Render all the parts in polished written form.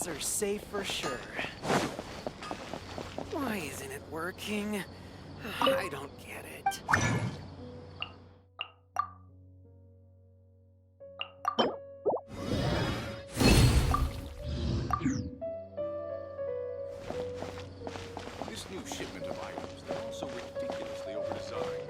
Are safe for sure. Why isn't it working? I don't get it. This new shipment of items, they're also ridiculously overdesigned.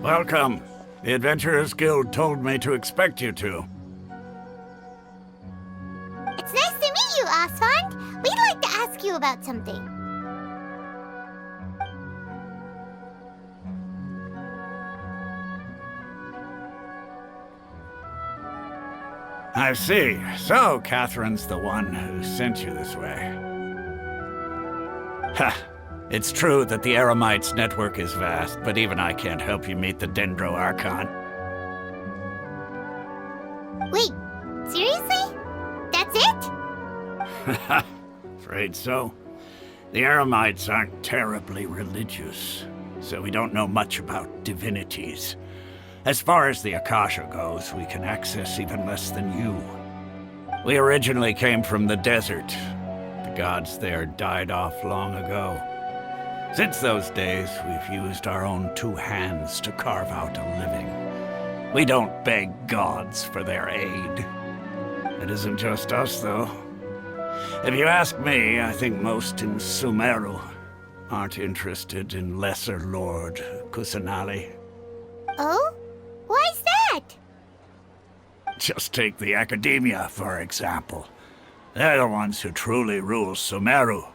Welcome. The Adventurers Guild told me to expect you to. It's nice to meet you, Oswald. We'd like to ask you about something. I see. So, Catherine's the one who sent you this way. Ha! It's true that the Eremites' network is vast, but even I can't help you meet the Dendro Archon. Wait, seriously? That's it? Afraid so. The Eremites aren't terribly religious, so we don't know much about divinities. As far as the Akasha goes, we can access even less than you. We originally came from the desert. The gods there died off long ago. Since those days, we've used our own two hands to carve out a living. We don't beg gods for their aid. It isn't just us, though. If you ask me, I think most in Sumeru aren't interested in Lesser Lord Kusanali. Oh? Why's that? Just take the Academia, for example. They're the ones who truly rule Sumeru.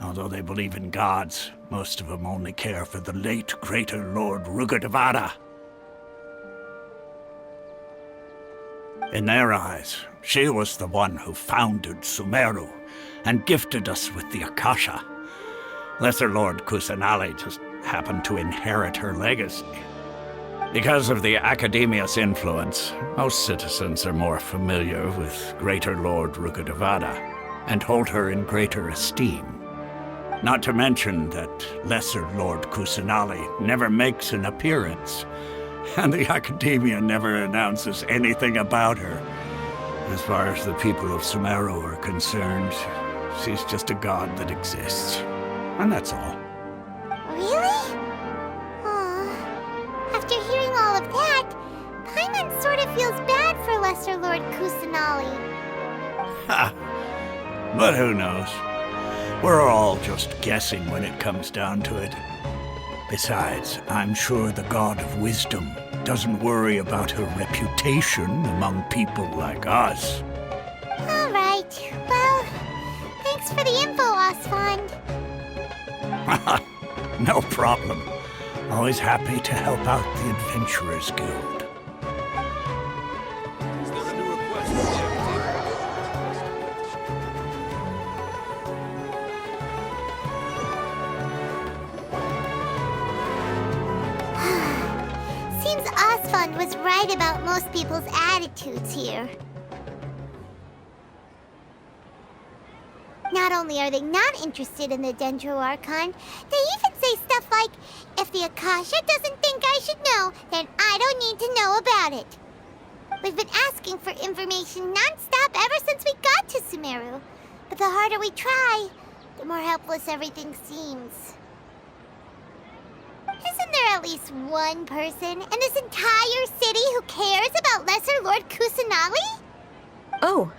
Although they believe in gods, most of them only care for the late Greater Lord Rugurdevada. In their eyes, she was the one who founded Sumeru and gifted us with the Akasha. Lesser Lord Kusanali just happened to inherit her legacy. Because of the Academia's influence, most citizens are more familiar with Greater Lord Rugurdevada and hold her in greater esteem. Not to mention that Lesser Lord Kusanali never makes an appearance, and the Academia never announces anything about her. As far as the people of Sumeru are concerned, she's just a god that exists. And that's all. Really? Aw. After hearing all of that, Paimon sort of feels bad for Lesser Lord Kusanali. Ha! But who knows? We're all just guessing when it comes down to it. Besides, I'm sure the God of Wisdom doesn't worry about her reputation among people like us. All right. Well, thanks for the info, Oswald. No problem. Always happy to help out the Adventurers Guild. Is there a new request from the Seems Oswald was right about most people's attitudes here. Not only are they not interested in the Dendro Archon, they even say stuff like, if the Akasha doesn't think I should know, then I don't need to know about it. We've been asking for information non-stop ever since we got to Sumeru. But the harder we try, the more helpless everything seems. Isn't there at least one person in this entire city who cares about Lesser Lord Kusanali? Oh,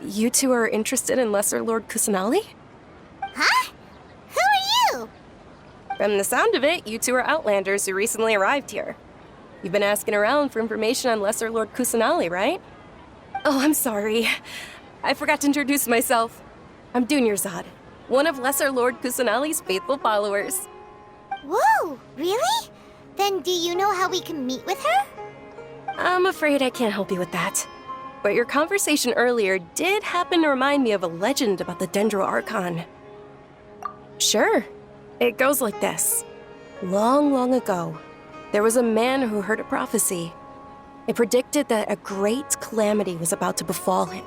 you two are interested in Lesser Lord Kusanali? Huh? Who are you? From the sound of it, you two are Outlanders who recently arrived here. You've been asking around for information on Lesser Lord Kusanali, right? Oh, I'm sorry. I forgot to introduce myself. I'm Dunyarzad, one of Lesser Lord Kusanali's faithful followers. Whoa, really? Then do you know how we can meet with her? I'm afraid I can't help you with that. But your conversation earlier did happen to remind me of a legend about the Dendro Archon. Sure. It goes like this. Long, long ago, there was a man who heard a prophecy. It predicted that a great calamity was about to befall him.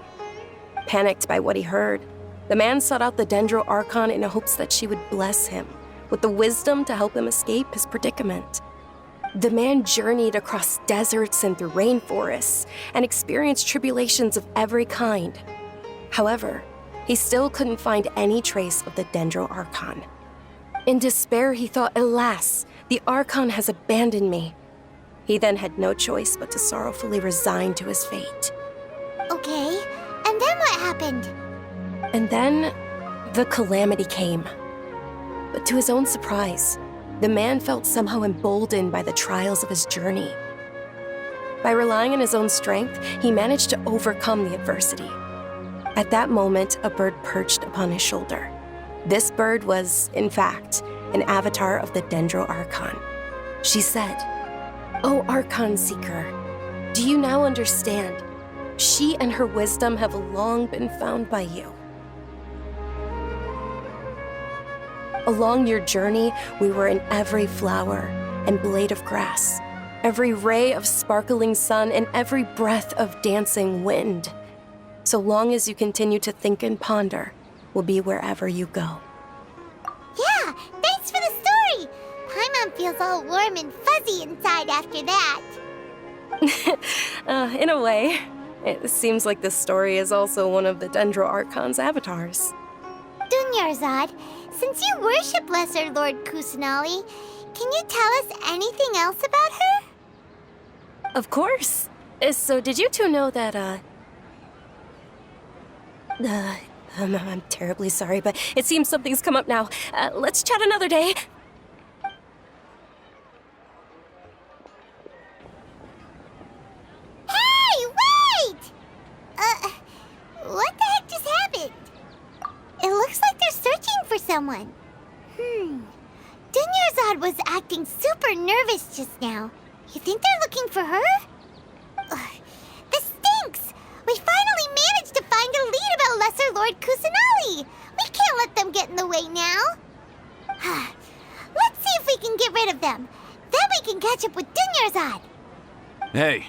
Panicked by what he heard, the man sought out the Dendro Archon in hopes that she would bless him with the wisdom to help him escape his predicament. The man journeyed across deserts and through rainforests and experienced tribulations of every kind. However, he still couldn't find any trace of the Dendro Archon. In despair, he thought, alas, the Archon has abandoned me. He then had no choice but to sorrowfully resign to his fate. Okay, and then what happened? And then, the calamity came. But to his own surprise, the man felt somehow emboldened by the trials of his journey. By relying on his own strength, he managed to overcome the adversity. At that moment, a bird perched upon his shoulder. This bird was, in fact, an avatar of the Dendro Archon. She said, "O Archon Seeker, do you now understand? She and her wisdom have long been found by you. Along your journey, we were in every flower and blade of grass, every ray of sparkling sun, and every breath of dancing wind. So long as you continue to think and ponder, we'll be wherever you go." Yeah, thanks for the story! Paimon feels all warm and fuzzy inside after that. In a way, it seems like this story is also one of the Dendro Archon's avatars. Dunyarzad, since you worship Lesser Lord Kusanali, can you tell us anything else about her? Of course. So did you two know that, I'm terribly sorry, but it seems something's come up now. Let's chat another day. Hey, wait! What the heck just happened? It looks like they're searching for someone. Dunyarzad was acting super nervous just now. You think they're looking for her? This stinks! We finally managed to find a lead about Lesser Lord Kusanali! We can't let them get in the way now! Let's see if we can get rid of them. Then we can catch up with Dunyarzad! Hey,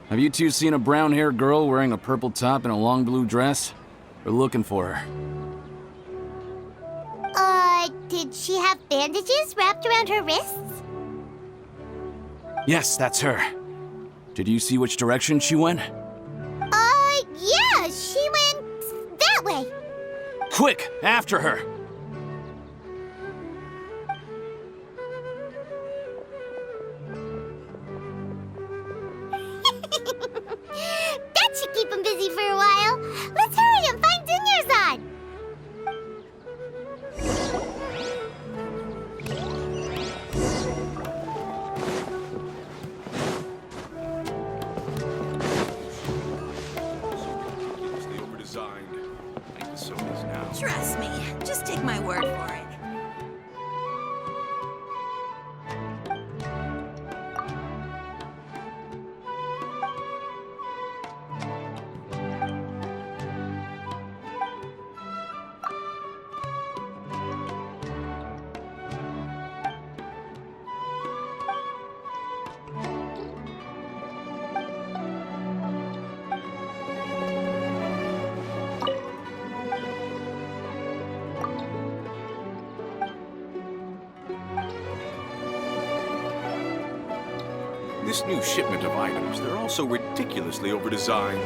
have you two seen a brown-haired girl wearing a purple top and a long blue dress? We're looking for her. Did she have bandages wrapped around her wrists? Yes, that's her. Did you see which direction she went? Yeah, she went that way. Quick, after her! That should keep him busy for a while. Let's hurry and find Dunyarzad. Ridiculously overdesigned. Make the sodas now. Trust me, just take my word for it. This new shipment of items, they're also ridiculously overdesigned.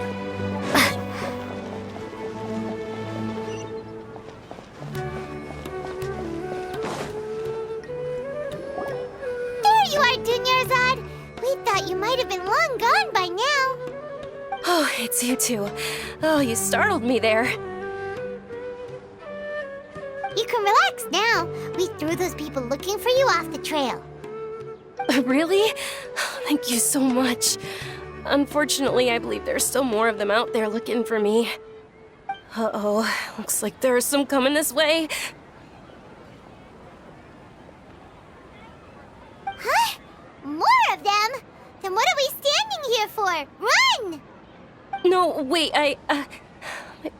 There you are, Dunyarzad. We thought you might have been long gone by now. Oh, it's you two. Oh, you startled me there. You can relax now. We threw those people looking for you off the trail. Really? Thank you so much. Unfortunately, I believe there's still more of them out there looking for me. Uh-oh, looks like there's some coming this way. Huh? More of them? Then what are we standing here for? Run! No, wait, my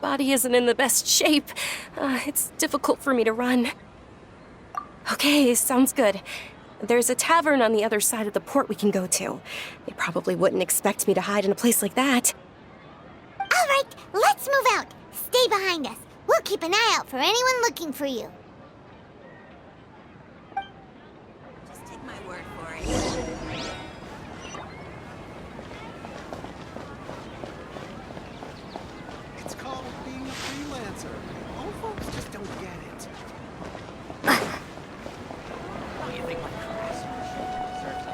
body isn't in the best shape. It's difficult for me to run. Okay, sounds good. There's a tavern on the other side of the port we can go to. They probably wouldn't expect me to hide in a place like that. All right, let's move out. Stay behind us. We'll keep an eye out for anyone looking for you. Just take my word for it. It's called being a freelancer. Old folks just don't get it. You think my craftsmanship deserves a...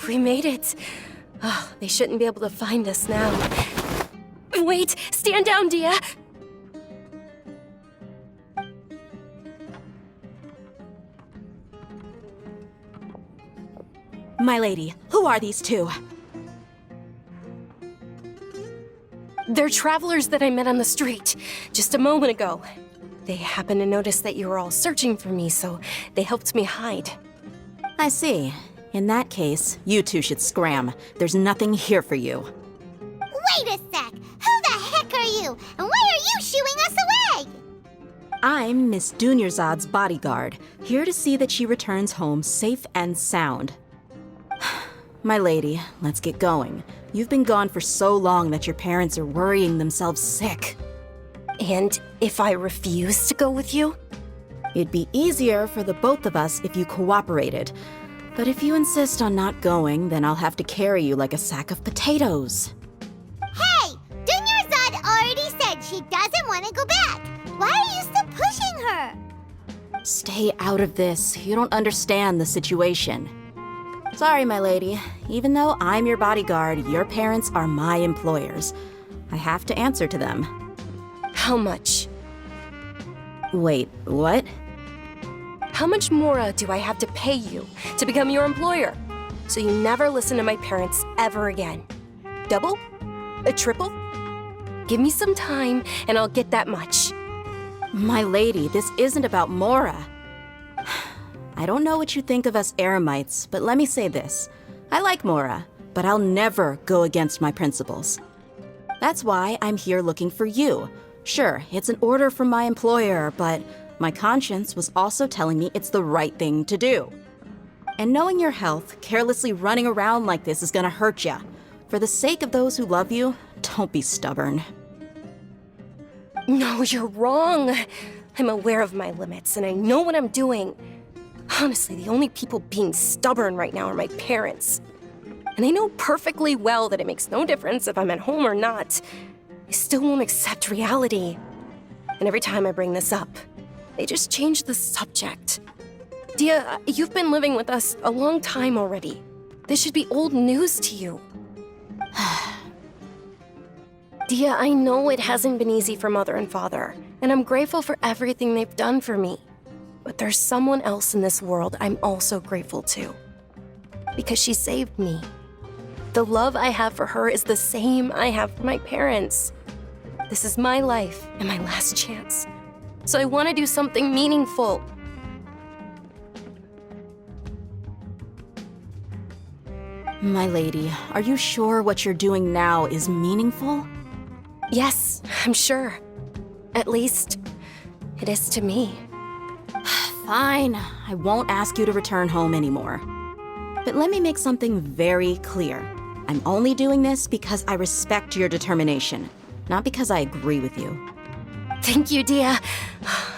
We made it. Oh, they shouldn't be able to find us now. Wait, stand down, Dia. My lady, who are these two? They're travelers that I met on the street just a moment ago. They happened to notice that you were all searching for me, so they helped me hide. I see. In that case, you two should scram. There's nothing here for you. Wait a sec! Who the heck are you? And why are you shooing us away? I'm Miss Dunyarzad's bodyguard, here to see that she returns home safe and sound. My lady, let's get going. You've been gone for so long that your parents are worrying themselves sick. And if I refuse to go with you? It'd be easier for the both of us if you cooperated. But if you insist on not going, then I'll have to carry you like a sack of potatoes. Hey! Dunyarzad already said she doesn't want to go back. Why are you still pushing her? Stay out of this. You don't understand the situation. Sorry, my lady. Even though I'm your bodyguard, your parents are my employers. I have to answer to them. How much? Wait, what? How much more do I have to pay you to become your employer? So you never listen to my parents ever again. Double? A triple? Give me some time and I'll get that much. My lady, this isn't about Mora. I don't know what you think of us Eremites, but let me say this. I like Mora, but I'll never go against my principles. That's why I'm here looking for you. Sure, it's an order from my employer, but my conscience was also telling me it's the right thing to do. And knowing your health, carelessly running around like this is gonna hurt ya. For the sake of those who love you, don't be stubborn. No, you're wrong. I'm aware of my limits and I know what I'm doing. Honestly, the only people being stubborn right now are my parents. And they know perfectly well that it makes no difference if I'm at home or not. They still won't accept reality. And every time I bring this up, they just change the subject. Dia, you've been living with us a long time already. This should be old news to you. Dia, I know it hasn't been easy for Mother and Father, and I'm grateful for everything they've done for me. But there's someone else in this world I'm also grateful to. Because she saved me. The love I have for her is the same I have for my parents. This is my life and my last chance. So I want to do something meaningful. My lady, are you sure what you're doing now is meaningful? Yes, I'm sure. At least, it is to me. Fine, I won't ask you to return home anymore. But let me make something very clear. I'm only doing this because I respect your determination, not because I agree with you. Thank you, Dia.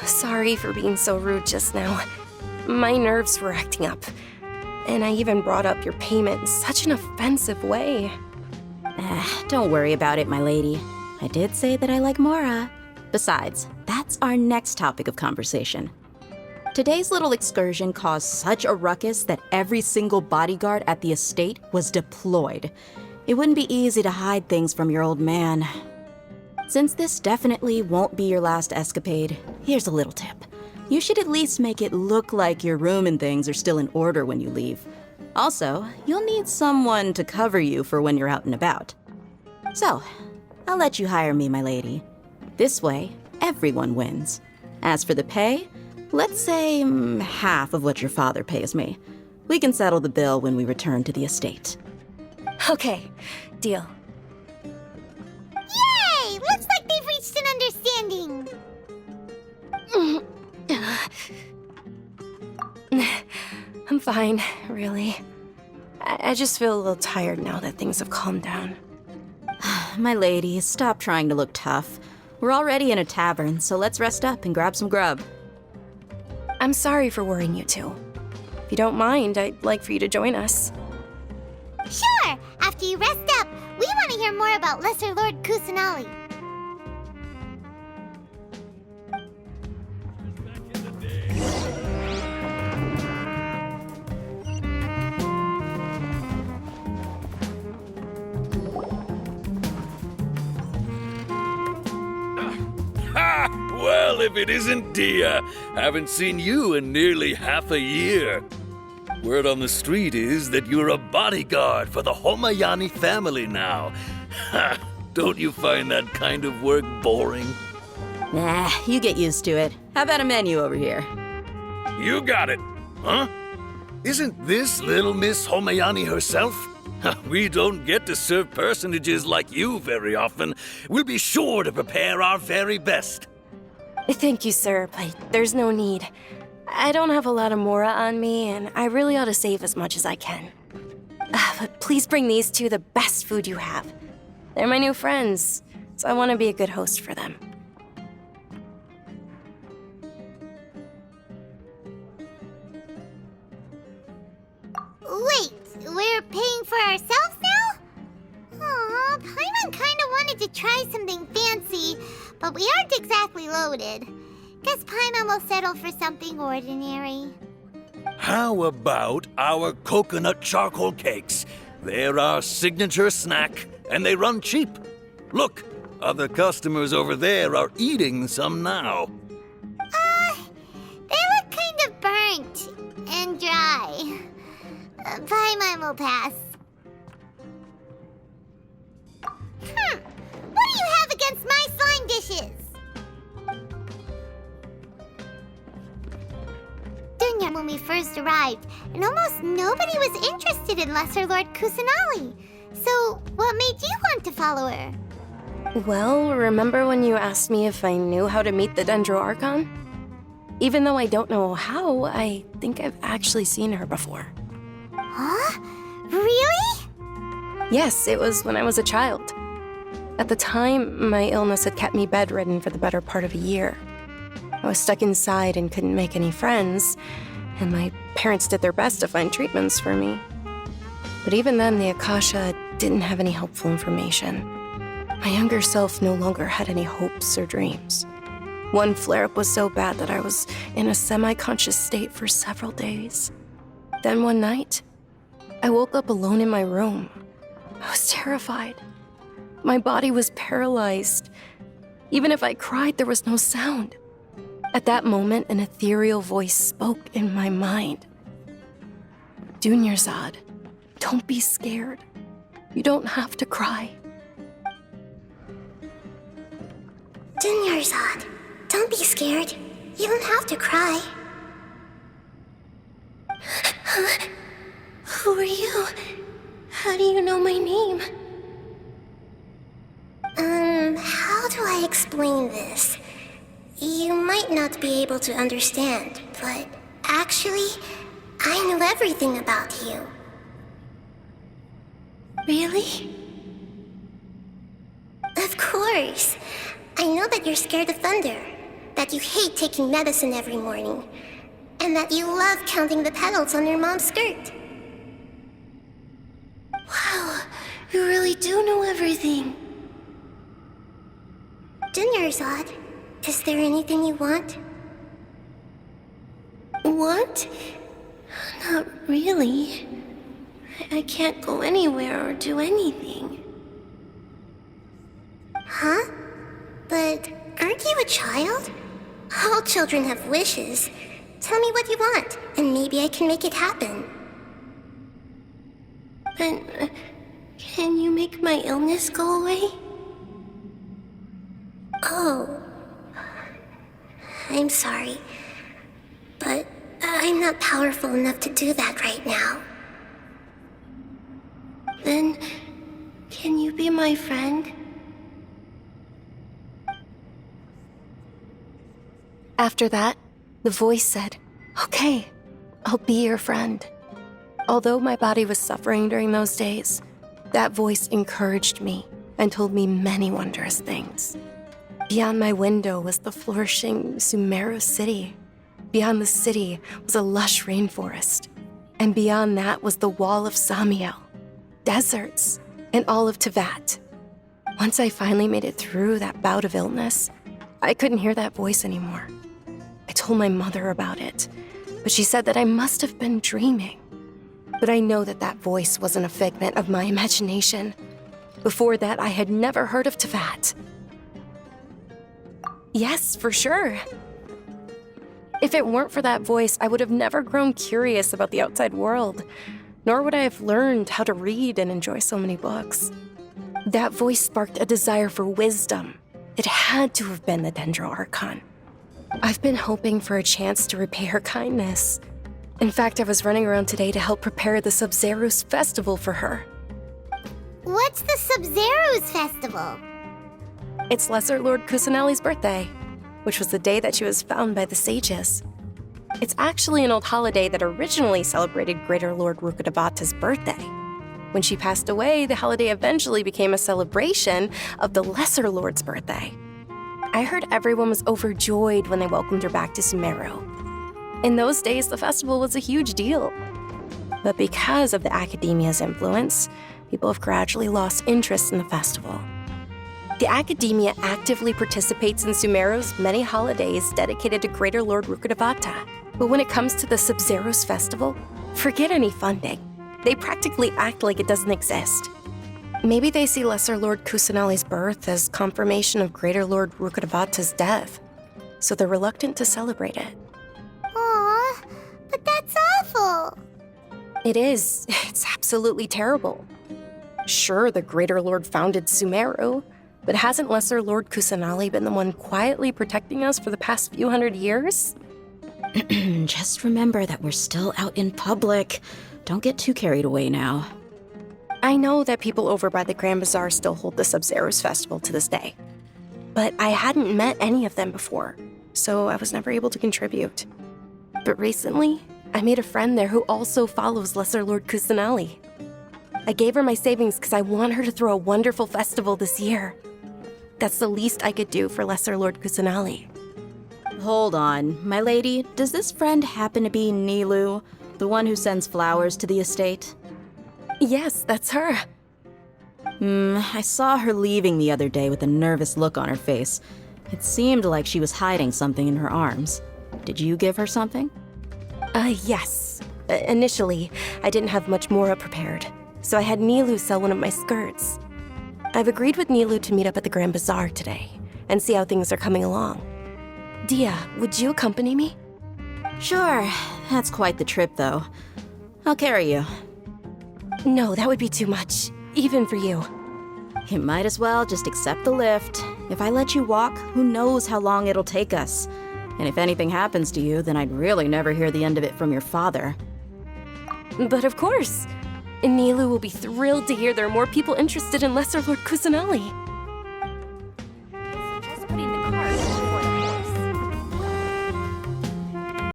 Sorry for being so rude just now. My nerves were acting up. And I even brought up your payment in such an offensive way. Don't worry about it, my lady. I did say that I like Mora. Besides, that's our next topic of conversation. Today's little excursion caused such a ruckus that every single bodyguard at the estate was deployed. It wouldn't be easy to hide things from your old man. Since this definitely won't be your last escapade, here's a little tip. You should at least make it look like your room and things are still in order when you leave. Also, you'll need someone to cover you for when you're out and about. So, I'll let you hire me, my lady. This way, everyone wins. As for the pay, let's say half of what your father pays me. We can settle the bill when we return to the estate. Okay, deal. Yay! Looks like they've reached an understanding. I'm fine, really. I just feel a little tired now that things have calmed down. My lady, stop trying to look tough. We're already in a tavern, so let's rest up and grab some grub. I'm sorry for worrying you two. If you don't mind, I'd like for you to join us. Sure! After you rest up, we want to hear more about Lesser Lord Kusanali. Ha! Well, if it isn't Dia, haven't seen you in nearly half a year. Word on the street is that you're a bodyguard for the Homayani family now. Ha! Don't you find that kind of work boring? Nah, you get used to it. How about a menu over here? You got it, huh? Isn't this little Miss Homayani herself? We don't get to serve personages like you very often. We'll be sure to prepare our very best. Thank you, sir, but there's no need. I don't have a lot of Mora on me, and I really ought to save as much as I can. But please bring these two the best food you have. They're my new friends, so I want to be a good host for them. Wait, we're paying for ourselves now? Aw, Paimon kinda wanted to try something fancy, but we aren't exactly loaded. Guess Paimon will settle for something ordinary. How about our coconut charcoal cakes? They're our signature snack, and they run cheap. Look, other customers over there are eating some now. They look kind of burnt and dry. Paimon will pass. What do you have against my slime dishes? Dunya when we first arrived, and almost nobody was interested in Lesser Lord Kusanali. So, what made you want to follow her? Well, remember when you asked me if I knew how to meet the Dendro Archon? Even though I don't know how, I think I've actually seen her before. Huh? Really? Yes, it was when I was a child. At the time, my illness had kept me bedridden for the better part of a year. I was stuck inside and couldn't make any friends, and my parents did their best to find treatments for me. But even then, the Akasha didn't have any helpful information. My younger self no longer had any hopes or dreams. One flare-up was so bad that I was in a semi-conscious state for several days. Then one night, I woke up alone in my room. I was terrified. My body was paralyzed. Even if I cried, there was no sound. At that moment, an ethereal voice spoke in my mind. Dunyarzad, don't be scared. You don't have to cry. Dunyarzad, don't be scared. You don't have to cry. Who are you? How do you know my name? How do I explain this? You might not be able to understand, but actually, I know everything about you. Really? Of course. I know that you're scared of thunder, that you hate taking medicine every morning, and that you love counting the petals on your mom's skirt. Wow, you really do know everything. Dinnerzad, is there anything you want? Want? Not really. I can't go anywhere or do anything. Huh? But aren't you a child? All children have wishes. Tell me what you want, and maybe I can make it happen. But can you make my illness go away? Oh. I'm sorry. But I'm not powerful enough to do that right now. Then, can you be my friend? After that, the voice said, "Okay, I'll be your friend." Although my body was suffering during those days, that voice encouraged me and told me many wondrous things. Beyond my window was the flourishing Sumeru city. Beyond the city was a lush rainforest. And beyond that was the wall of Samiel, deserts, and all of Tevat. Once I finally made it through that bout of illness, I couldn't hear that voice anymore. I told my mother about it, but she said that I must have been dreaming. But I know that that voice wasn't a figment of my imagination. Before that, I had never heard of Tevat. Yes, for sure. If it weren't for that voice, I would have never grown curious about the outside world, nor would I have learned how to read and enjoy so many books. That voice sparked a desire for wisdom. It had to have been the Dendro Archon. I've been hoping for a chance to repay her kindness. In fact, I was running around today to help prepare the Sub-Zerus festival for her. What's the Sub-Zerus festival? It's Lesser Lord Kusanali's birthday, which was the day that she was found by the sages. It's actually an old holiday that originally celebrated Greater Lord Rukkhadevata's birthday. When she passed away, the holiday eventually became a celebration of the Lesser Lord's birthday. I heard everyone was overjoyed when they welcomed her back to Sumeru. In those days, the festival was a huge deal. But because of the Academia's influence, people have gradually lost interest in the festival. The Academia actively participates in Sumeru's many holidays dedicated to Greater Lord Rukkhadevata. But when it comes to the Sub-Zerus festival, forget any funding. They practically act like it doesn't exist. Maybe they see Lesser Lord Kusanali's birth as confirmation of Greater Lord Rukkhadevata's death, so they're reluctant to celebrate it. Aw, but that's awful. It is. It's absolutely terrible. Sure, the Greater Lord founded Sumeru, but hasn't Lesser Lord Kusanali been the one quietly protecting us for the past few hundred years? Just remember that we're still out in public. Don't get too carried away now. I know that people over by the Grand Bazaar still hold the Sub-Zerus festival to this day. But I hadn't met any of them before, so I was never able to contribute. But recently, I made a friend there who also follows Lesser Lord Kusanali. I gave her my savings because I want her to throw a wonderful festival this year. That's the least I could do for Lesser Lord Kusanali. Hold on, my lady. Does this friend happen to be Nilu, the one who sends flowers to the estate? Yes, that's her. I saw her leaving the other day with a nervous look on her face. It seemed like she was hiding something in her arms. Did you give her something? Yes. Initially, I didn't have much more prepared, so I had Nilu sell one of my skirts. I've agreed with Nilu to meet up at the Grand Bazaar today and see how things are coming along. Dia, would you accompany me? Sure. That's quite the trip, though. I'll carry you. No, that would be too much, even for you. You might as well just accept the lift. If I let you walk, who knows how long it'll take us. And if anything happens to you, then I'd really never hear the end of it from your father. But of course. Nilu will be thrilled to hear there are more people interested in Lesser Lord Kusanali.